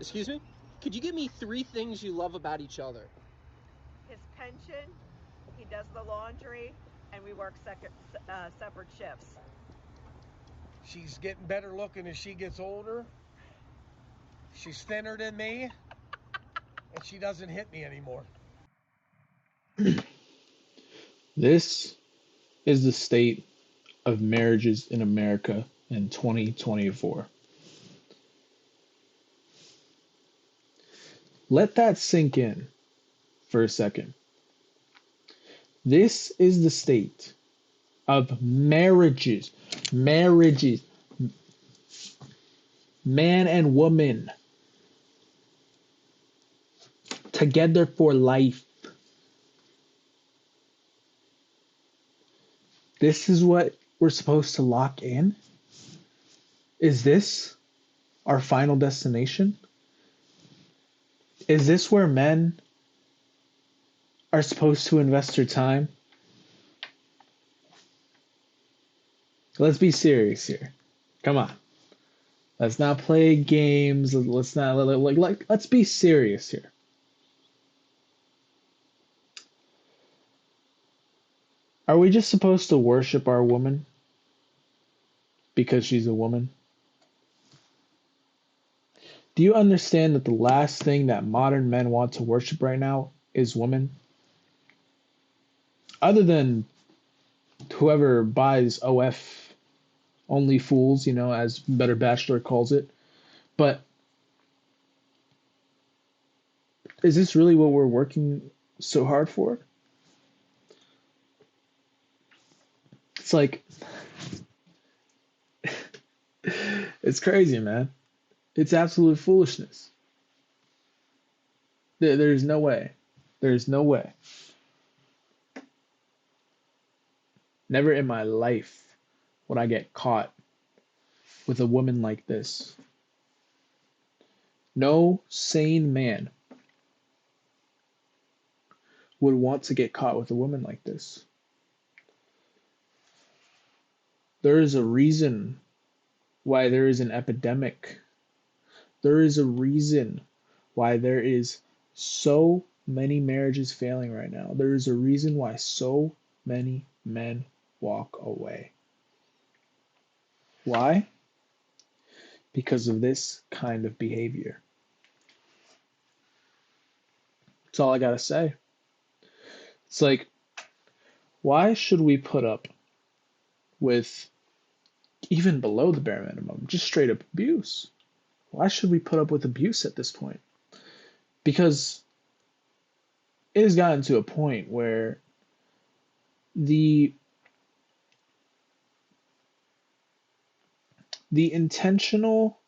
Excuse me? Could you give me three things you love about each other? His pension, he does the laundry, and we work separate shifts. She's getting better looking as she gets older. She's thinner than me. And she doesn't hit me anymore. This is the state of marriages in America in 2024. Let that sink in for a second. This is the state of marriages, marriages, man and woman together for life. This is what we're supposed to lock in? Is this our final destination? Is this where men are supposed to invest their time? Let's be serious here. Come on. Let's not play games. Let's not let's be serious here. Are we just supposed to worship our woman because she's a woman? Do you understand that the last thing that modern men want to worship right now is women? Other than whoever buys OF only fools, as Better Bachelor calls it. But is this really what we're working so hard for? It's like, it's crazy, man. It's absolute foolishness. There's no way. There's no way. Never in my life would I get caught with a woman like this. No sane man would want to get caught with a woman like this. There is a reason why there is an epidemic. There is a reason why there is so many marriages failing right now. There is a reason why so many men walk away. Why? Because of this kind of behavior. That's all I gotta say. It's like, why should we put up with even below the bare minimum, just straight up abuse? Why should we put up with abuse at this point? Because it has gotten to a point where the intentional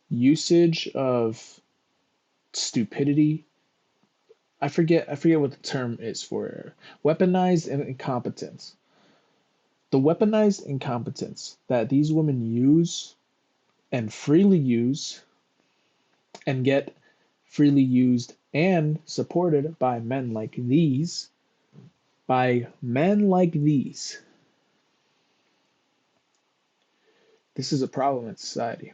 usage of stupidity, I forget what the term is for it. Weaponized incompetence. The weaponized incompetence that these women use and freely use and get freely used and supported by men like these, this is a problem in society.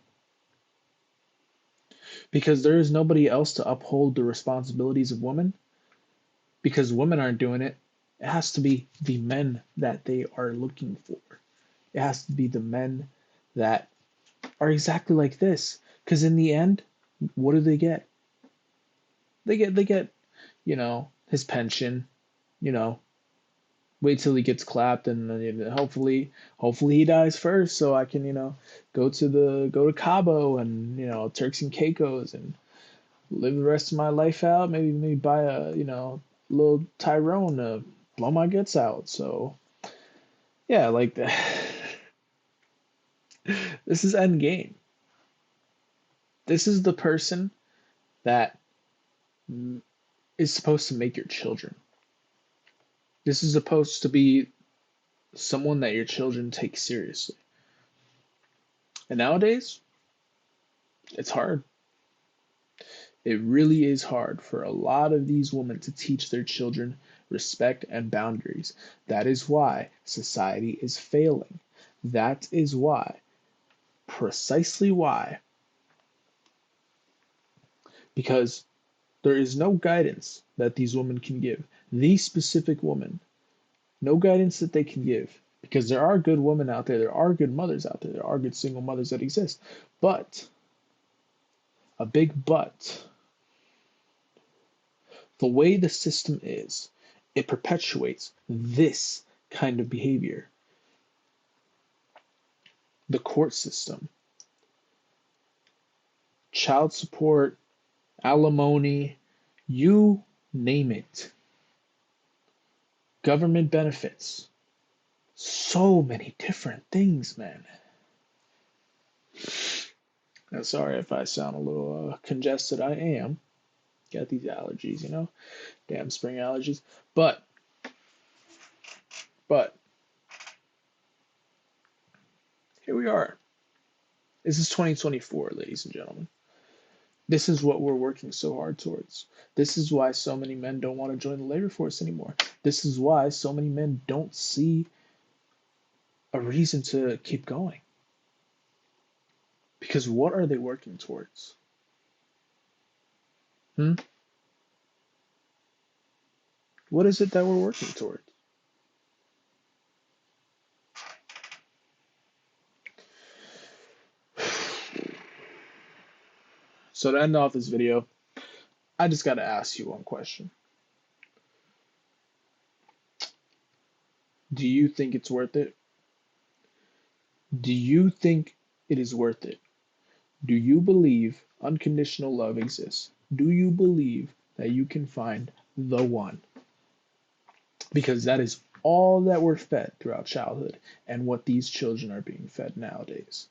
Because there is nobody else to uphold the responsibilities of women, because women aren't doing it, it has to be the men that they are looking for. It has to be the men that are exactly like this. Because in the end, what do they get? They get, his pension, you know, wait till he gets clapped and hopefully he dies first so I can, go to Cabo and, Turks and Caicos and live the rest of my life out. Maybe buy a, little Tyrone to blow my guts out. So yeah, like this is end game. This is the person that is supposed to make your children. This is supposed to be someone that your children take seriously. And nowadays, it's hard. It really is hard for a lot of these women to teach their children respect and boundaries. That is why society is failing. That is why, precisely why, because there is no guidance that these women can give. These specific women, no guidance that they can give. Because there are good women out there, there are good mothers out there, there are good single mothers that exist. But, a big but, the way the system is, it perpetuates this kind of behavior. The court system, child support, alimony, you name it. Government benefits. So many different things, man. I'm sorry if I sound a little congested. I am. Got these allergies, you know? Damn spring allergies. But, here we are. This is 2024, ladies and gentlemen. This is what we're working so hard towards. This is why so many men don't want to join the labor force anymore. This is why so many men don't see a reason to keep going. Because what are they working towards? What is it that we're working towards? So to end off this video, I just got to ask you one question. Do you think it's worth it? Do you think it is worth it? Do you believe unconditional love exists? Do you believe that you can find the one? Because that is all that we're fed throughout childhood and what these children are being fed nowadays.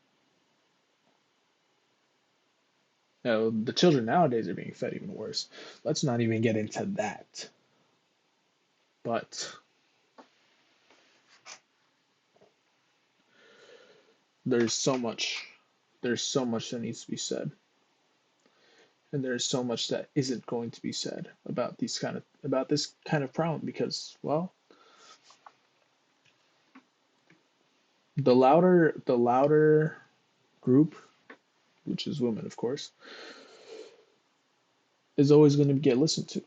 Now, the children nowadays are being fed even worse. Let's not even get into that. But there's so much that needs to be said. And there's so much that isn't going to be said about this kind of problem because, well, the louder group, which is women, of course, is always going to get listened to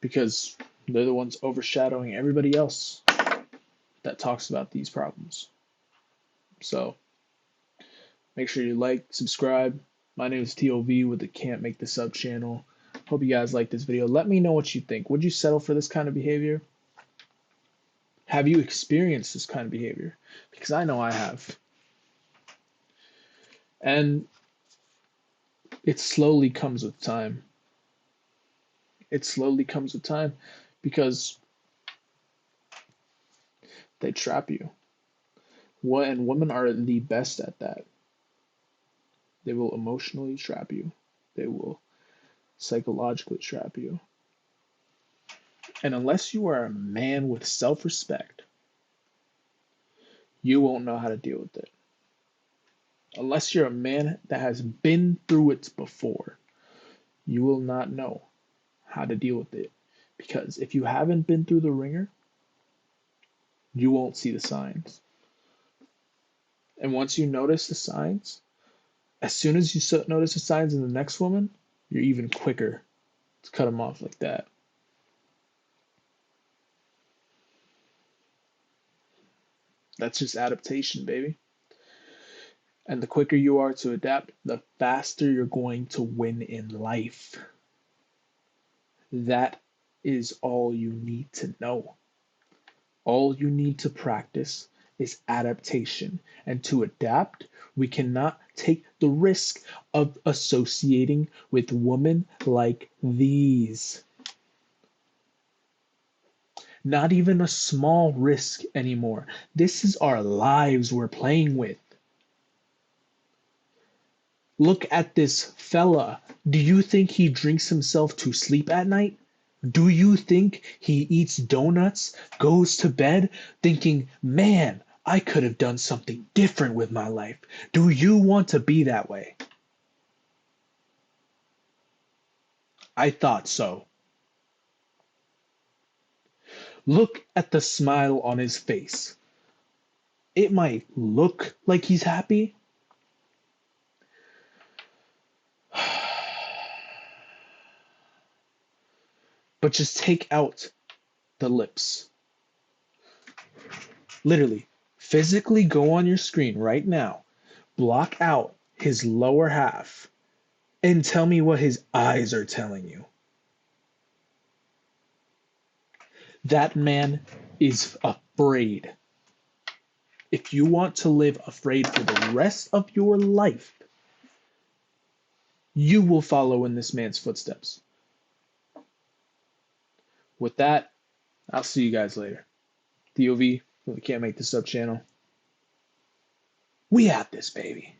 because they're the ones overshadowing everybody else that talks about these problems. So make sure you like, subscribe. My name is TOV with the Can't Make This Up channel. Hope you guys like this video. Let me know what you think. Would you settle for this kind of behavior? Have you experienced this kind of behavior? Because I know I have. And it slowly comes with time. It slowly comes with time because they trap you. And women are the best at that. They will emotionally trap you. They will psychologically trap you. And unless you are a man with self-respect, you won't know how to deal with it. Unless you're a man that has been through it before, you will not know how to deal with it. Because if you haven't been through the ringer, you won't see the signs. And once you notice the signs, as soon as you notice the signs in the next woman, you're even quicker to cut them off like that. That's just adaptation, baby. And the quicker you are to adapt, the faster you're going to win in life. That is all you need to know. All you need to practice is adaptation. And to adapt, we cannot take the risk of associating with women like these. Not even a small risk anymore. This is our lives we're playing with. Look at this fella. Do you think he drinks himself to sleep at night? Do you think he eats donuts, goes to bed thinking, man, I could have done something different with my life? Do you want to be that way? I thought so. Look at the smile on his face. It might look like he's happy, But just take out the lips. Literally, physically go on your screen right now, block out his lower half, and tell me what his eyes are telling you. That man is afraid. If you want to live afraid for the rest of your life, you will follow in this man's footsteps. With that, I'll see you guys later. DOV, we can't make this up channel. We have this, baby.